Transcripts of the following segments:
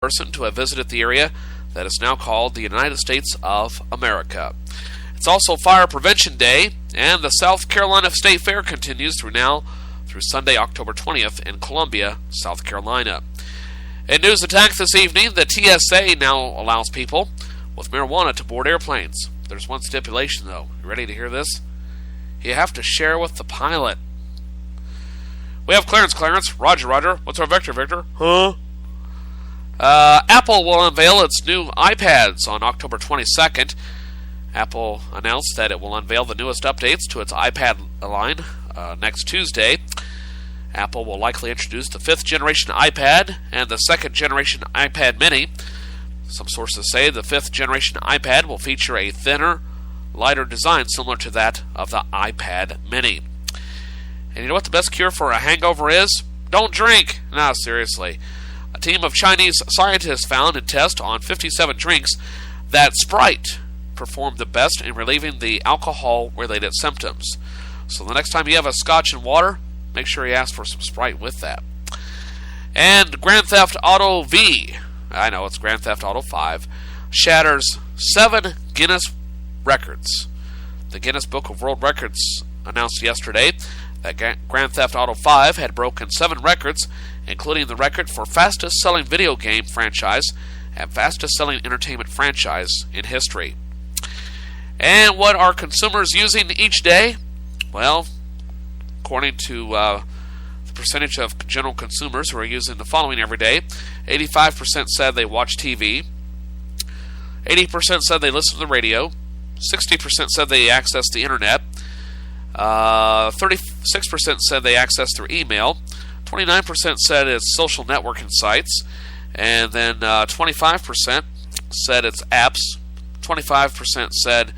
person to have visited the area that is now called the United States of America. It's also Fire Prevention Day, and the South Carolina State Fair continues through Sunday, October 20th in Columbia, South Carolina. In news attack this evening, the TSA now allows people with marijuana to board airplanes. There's one stipulation, though. You ready to hear this? You have to share with the pilot. We have Clarence. Roger. What's our Victor? Huh? Apple will unveil its new iPads on October 22nd. Apple announced that it will unveil the newest updates to its iPad line next Tuesday. Apple will likely introduce the 5th generation iPad and the 2nd generation iPad mini. Some sources say the 5th generation iPad will feature a thinner, lighter design similar to that of the iPad mini. And you know what the best cure for a hangover is? Don't drink! No, seriously. A team of Chinese scientists found in tests on 57 drinks that Sprite performed the best in relieving the alcohol-related symptoms. So the next time you have a scotch and water, make sure you ask for some Sprite with that. And Grand Theft Auto V, I know it's Grand Theft Auto 5, shatters 7 Guinness records. The Guinness Book of World Records announced yesterday that Grand Theft Auto 5 had broken 7 records, including the record for fastest-selling video game franchise and fastest-selling entertainment franchise in history. And what are consumers using each day? Well, according to the percentage of general consumers who are using the following every day, 85% said they watch TV, 80% said they listen to the radio, 60% said they access the internet, 36% said they access through email, 29% said it's social networking sites, and then 25% said it's apps, 25% said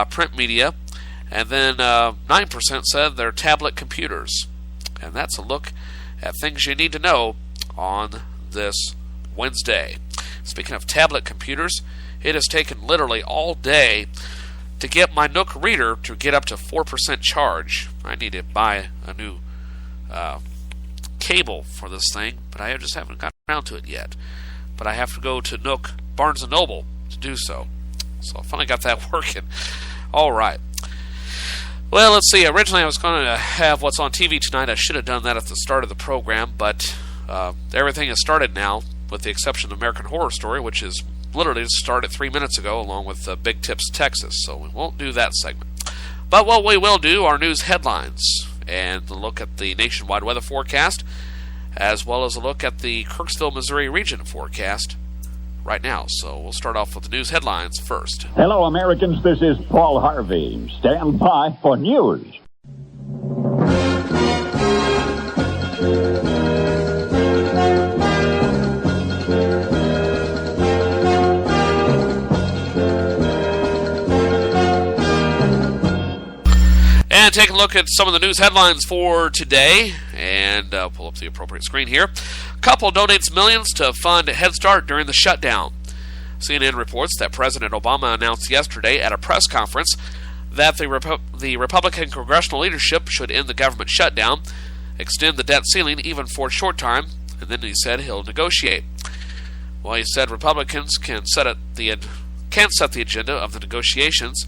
print media, and then 9% said they're tablet computers. And that's a look at things you need to know on this Wednesday. Speaking of tablet computers, it has taken literally all day to get my Nook reader to get up to 4% charge. I need to buy a new cable for this thing, but I just haven't gotten around to it yet. But I have to go to Nook Barnes & Noble to do so. So I finally got that working. All right. Well, let's see. Originally, I was going to have what's on TV tonight. I should have done that at the start of the program, but everything has started now, with the exception of American Horror Story, which is literally just started 3 minutes ago, along with Big Tips Texas. So we won't do that segment. But what we will do are news headlines and a look at the nationwide weather forecast, as well as a look at the Kirksville, Missouri region forecast right now. So we'll start off with the news headlines first. Hello, Americans. This is Paul Harvey. Stand by for news. And take a look at some of the news headlines for today, and pull up the appropriate screen here. Couple donates millions to fund Head Start during the shutdown. CNN reports that President Obama announced yesterday at a press conference that the Republican congressional leadership should end the government shutdown, extend the debt ceiling even for a short time, and then he said he'll negotiate. Well, he said Republicans can set the agenda of the negotiations.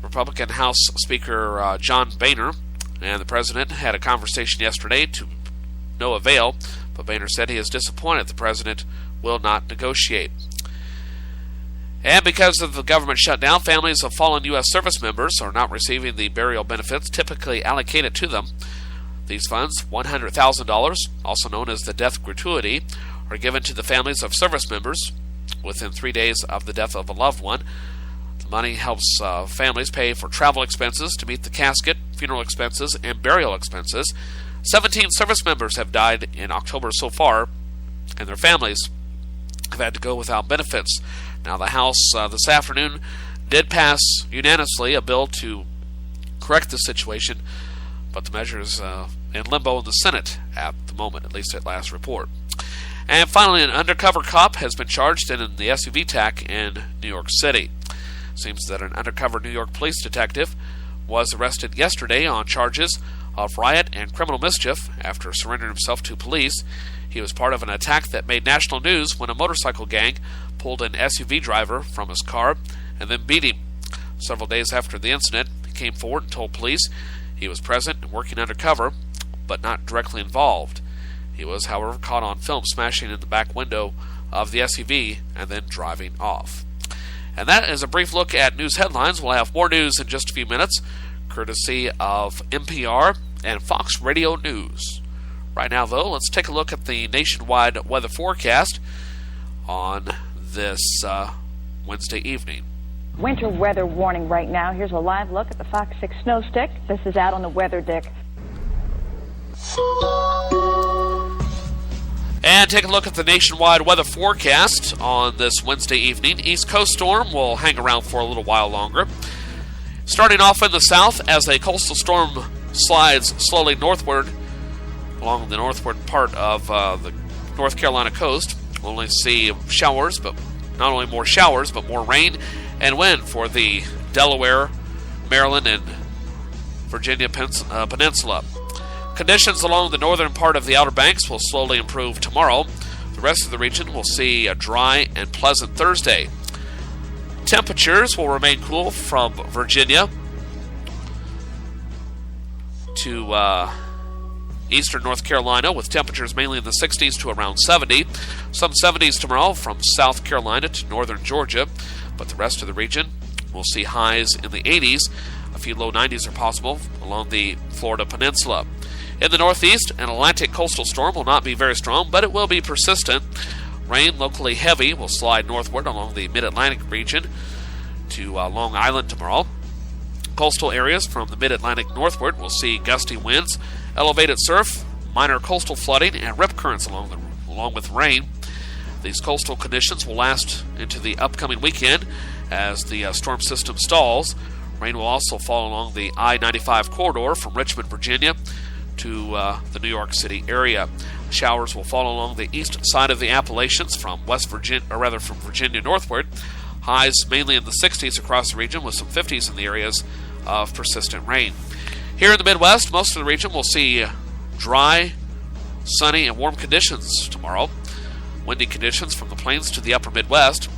Republican House Speaker John Boehner and the President had a conversation yesterday to no avail, but Boehner said he is disappointed the President will not negotiate. And because of the government shutdown, families of fallen U.S. service members are not receiving the burial benefits typically allocated to them. These funds, $100,000, also known as the death gratuity, are given to the families of service members within 3 days of the death of a loved one. The money helps families pay for travel expenses to meet the casket, funeral expenses, and burial expenses. 17 service members have died in October so far, and their families have had to go without benefits. Now, the House this afternoon did pass unanimously a bill to correct the situation, but the measure is in limbo in the Senate at the moment, at least at last report. And finally, an undercover cop has been charged in the SUV attack in New York City. Seems that an undercover New York police detective was arrested yesterday on charges of riot and criminal mischief after surrendering himself to police. He was part of an attack that made national news when a motorcycle gang pulled an SUV driver from his car and then beat him. Several days after the incident, he came forward and told police he was present and working undercover, but not directly involved. He was, however, caught on film smashing in the back window of the SUV and then driving off. And that is a brief look at news headlines. We'll have more news in just a few minutes, courtesy of NPR and Fox Radio News. Right now, though, let's take a look at the nationwide weather forecast on this Wednesday evening. Winter weather warning right now. Here's a live look at the Fox 6 snow stick. This is out on the weather deck. And take a look at the nationwide weather forecast on this Wednesday evening. East Coast storm will hang around for a little while longer. Starting off in the south as a coastal storm slides slowly northward along the northward part of the North Carolina coast. We'll only see showers, but not only more showers, but more rain and wind for the Delaware, Maryland, and Virginia Peninsula. Conditions along the northern part of the Outer Banks will slowly improve tomorrow. The rest of the region will see a dry and pleasant Thursday. Temperatures will remain cool from Virginia to eastern North Carolina, with temperatures mainly in the 60s to around 70. Some 70s tomorrow from South Carolina to northern Georgia, but the rest of the region will see highs in the 80s. A few low 90s are possible along the Florida Peninsula. In the northeast, an Atlantic coastal storm will not be very strong, but it will be persistent. Rain, locally heavy, will slide northward along the mid-Atlantic region to Long Island tomorrow. Coastal areas from the mid-Atlantic northward will see gusty winds, elevated surf, minor coastal flooding, and rip currents along with rain. These coastal conditions will last into the upcoming weekend as the storm system stalls. Rain will also fall along the I-95 corridor from Richmond, Virginia, to the New York City area. Showers will fall along the east side of the Appalachians from Virginia northward. Highs mainly in the 60s across the region, with some 50s in the areas of persistent rain. Here in the Midwest, most of the region will see dry, sunny, and warm conditions tomorrow. Windy conditions from the plains to the upper Midwest.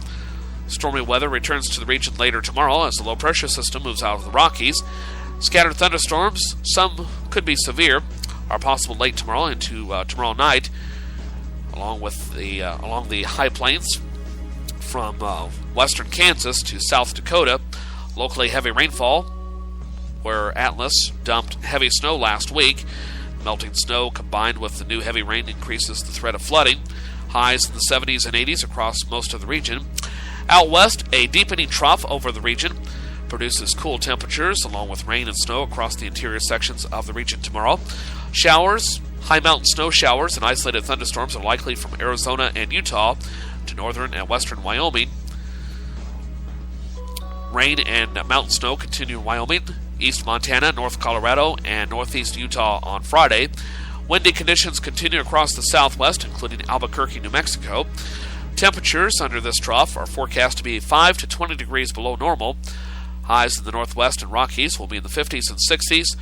Stormy weather returns to the region later tomorrow as the low-pressure system moves out of the Rockies. Scattered thunderstorms, some could be severe, are possible late tomorrow into tomorrow night, along the high plains from western Kansas to South Dakota. Locally heavy rainfall, where Atlas dumped heavy snow last week. Melting snow combined with the new heavy rain increases the threat of flooding. Highs in the 70s and 80s across most of the region. Out west, a deepening trough over the region produces cool temperatures along with rain and snow across the interior sections of the region tomorrow. Showers, high mountain snow showers, and isolated thunderstorms are likely from Arizona and Utah to northern and western Wyoming. Rain and mountain snow continue in Wyoming, east Montana, north Colorado, and northeast Utah on Friday. Windy conditions continue across the southwest, including Albuquerque, New Mexico. Temperatures under this trough are forecast to be 5 to 20 degrees below normal. Highs in the northwest and Rockies will be in the 50s and 60s,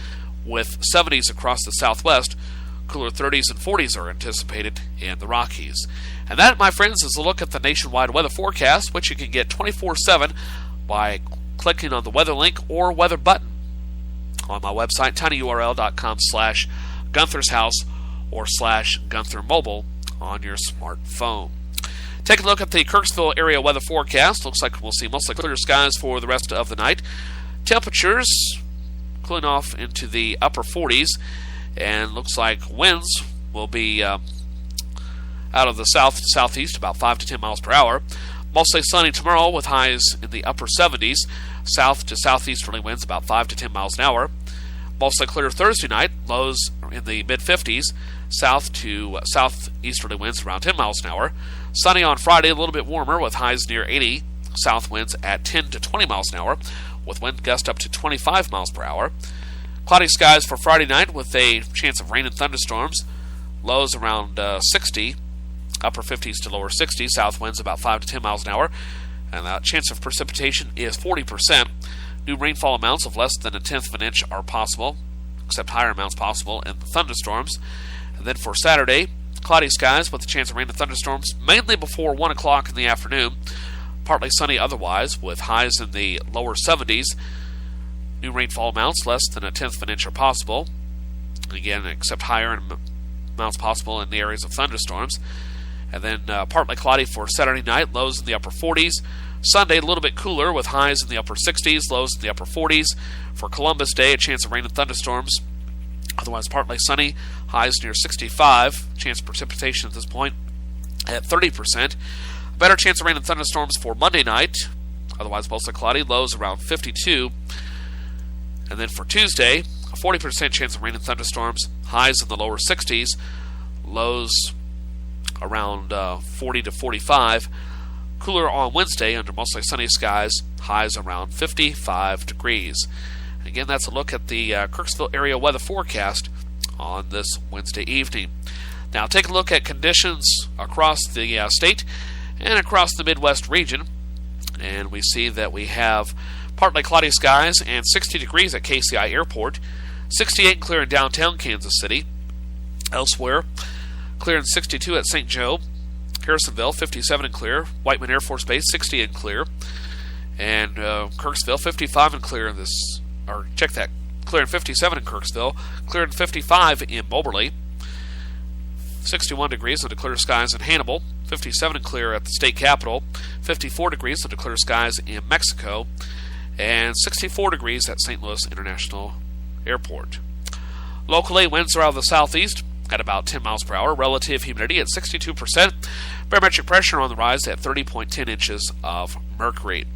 with 70s across the southwest. Cooler 30s and 40s are anticipated in the Rockies. And that, my friends, is a look at the nationwide weather forecast, which you can get 24/7 by clicking on the weather link or weather button on my website, tinyurl.com/Gunther's House or /Gunther Mobile on your smartphone. Take a look at the Kirksville area weather forecast. Looks like we'll see mostly clear skies for the rest of the night. Temperatures cooling off into the upper 40s, and looks like winds will be out of the south to southeast about 5 to 10 miles per hour. Mostly sunny tomorrow with highs in the upper 70s. South to southeasterly winds about 5 to 10 miles an hour. Mostly clear Thursday night, lows in the mid-50s. South to southeasterly winds around 10 miles an hour. Sunny on Friday, a little bit warmer with highs near 80. South winds at 10 to 20 miles an hour, with wind gusts up to 25 miles per hour. Cloudy skies for Friday night with a chance of rain and thunderstorms. Lows around 60, upper 50s to lower 60s. South winds about 5 to 10 miles an hour, and the chance of precipitation is 40%. New rainfall amounts of less than 1/10 of an inch are possible, except higher amounts possible in the thunderstorms. And then for Saturday, cloudy skies with a chance of rain and thunderstorms, mainly before 1 o'clock in the afternoon. Partly sunny otherwise, with highs in the lower 70s. New rainfall amounts less than 1/10 of an inch are possible. Again, except higher amounts possible in the areas of thunderstorms. And then partly cloudy for Saturday night, lows in the upper 40s. Sunday, a little bit cooler with highs in the upper 60s, lows in the upper 40s. For Columbus Day, a chance of rain and thunderstorms. Otherwise, partly sunny, highs near 65. Chance of precipitation at this point at 30%. A better chance of rain and thunderstorms for Monday night. Otherwise, mostly cloudy, lows around 52. And then for Tuesday, a 40% chance of rain and thunderstorms, highs in the lower 60s, lows around 40 to 45. Cooler on Wednesday under mostly sunny skies, highs around 55 degrees. And again, that's a look at the Kirksville area weather forecast on this Wednesday evening. Now take a look at conditions across the state and across the Midwest region. And we see that we have partly cloudy skies and 60 degrees at KCI Airport, 68 and clear in downtown Kansas City. Elsewhere, clear and 62 at St. Joe. Harrisonville, 57 and clear. Whiteman Air Force Base, 60 and clear. And Kirksville, 55 and clear in this, or check that, clear and 57 in Kirksville, clear and 55 in Moberly. 61 degrees under clear skies in Hannibal, 57 and clear at the state capitol, 54 degrees under clear skies in Mexico, and 64 degrees at St. Louis International Airport. Locally, winds are out of the southeast at about 10 miles per hour, relative humidity at 62%, barometric pressure on the rise at 30.10 inches of mercury.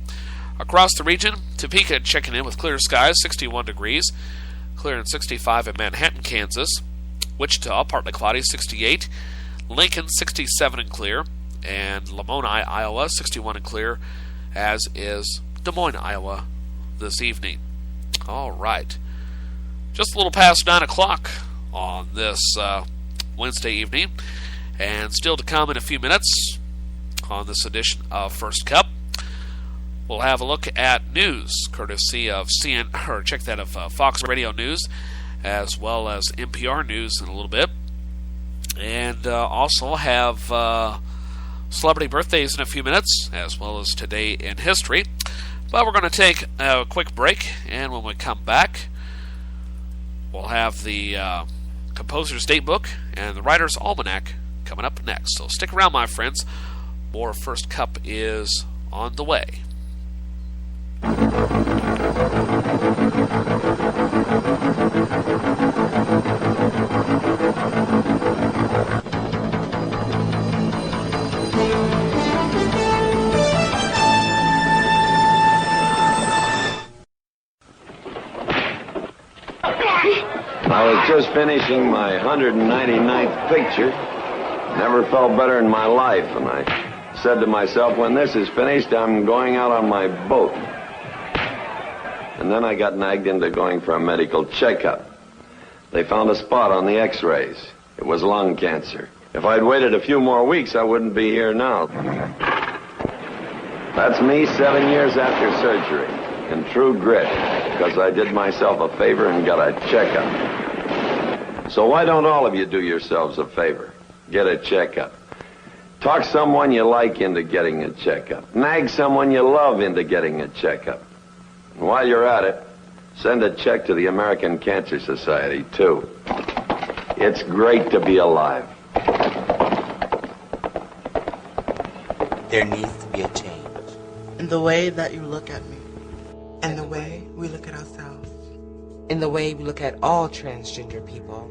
Across the region, Topeka checking in with clear skies, 61 degrees, clear and 65 in Manhattan, Kansas. Wichita, partly cloudy, 68. Lincoln, 67 and clear. And Lamoni, Iowa, 61 and clear, as is Des Moines, Iowa, this evening. All right. Just a little past 9 o'clock on this Wednesday evening. And still to come in a few minutes on this edition of First Cup, we'll have a look at news, courtesy of Fox Radio News, as well as NPR News in a little bit. And also have celebrity birthdays in a few minutes, as well as Today in History. But we're going to take a quick break, and when we come back, we'll have the Composer's Datebook and the Writer's Almanac coming up next. So stick around, my friends. More First Cup is on the way. I was just finishing my 199th picture. Never felt better in my life, and I said to myself, when this is finished, I'm going out on my boat. And then I got nagged into going for a medical checkup. They found a spot on the x-rays. It was lung cancer. If I'd waited a few more weeks, I wouldn't be here now. That's me 7 years after surgery, in true grit, because I did myself a favor and got a checkup. So why don't all of you do yourselves a favor? Get a checkup. Talk someone you like into getting a checkup. Nag someone you love into getting a checkup. And while you're at it, send a check to the American Cancer Society, too. It's great to be alive. There needs to be a change in the way that you look at me, and the way we look at ourselves, in the way we look at all transgender people.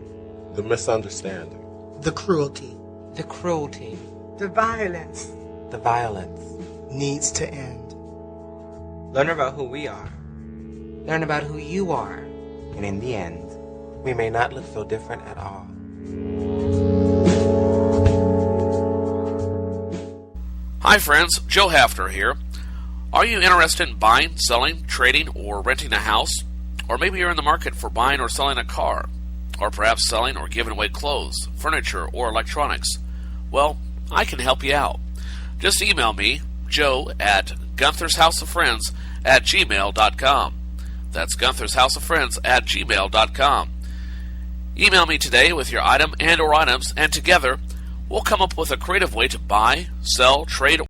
The misunderstanding. The cruelty. The cruelty. The violence. The violence. Needs to end. Learn about who we are. Learn about who you are. And in the end, we may not look so different at all. Hi friends, Joe Haffner here. Are you interested in buying, selling, trading, or renting a house? Or maybe you're in the market for buying or selling a car? Or perhaps selling or giving away clothes, furniture, or electronics? Well, I can help you out. Just email me, Joe, at Gunther'sHouseOfFriends@gmail.com. That's Gunther'sHouseOfFriends@gmail.com. Email me today with your item and or items, and together we'll come up with a creative way to buy, sell, trade,